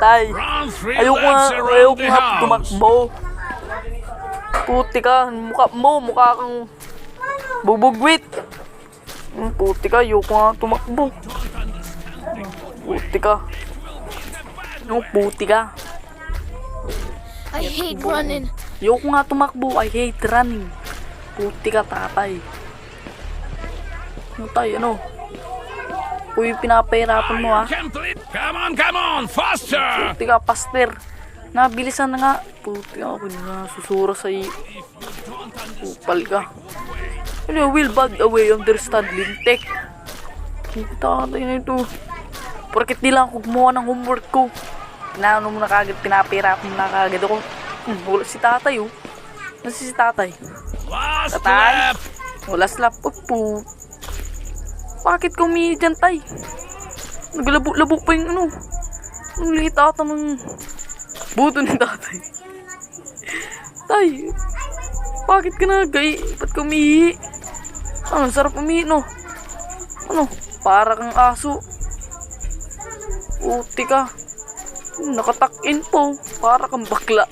tay. Ayoko nga tumakbo. Puti ka, mukha kang bubugwit. Puti ka, ayoko nga tumakbo. Puti ka. Puti ka. I hate running. Ayoko nga tumakbo, I hate running. Puti ka, tatay. Ano tayo, ano? Uy, pinapahirapan mo, ha? Come on, faster! Puti ka, paster. Nabilisan na nga. Puti ka, ako na susura sa iyo. Upal ka. Ano, will bag away understand lintek. Kita tayo na ito. Porket di lang ako gumawa ng homework ko. Inaano mo na kagad, pinapahirapan mo na kagad ako. Wala si tatay, oh. Nasa si tatay? Last Tatay? lap! Wala slap po. Bakit ka umihi dyan, tay? Naglabo-labo pa yung ano. Ang liit ata ng buto ni tatay. Tay, bakit ka nagay? Ba't ka umihi? Ano, sarap umihi, no? Ano, para kang aso. Puti ka. Nakatakin po. Para kang bakla.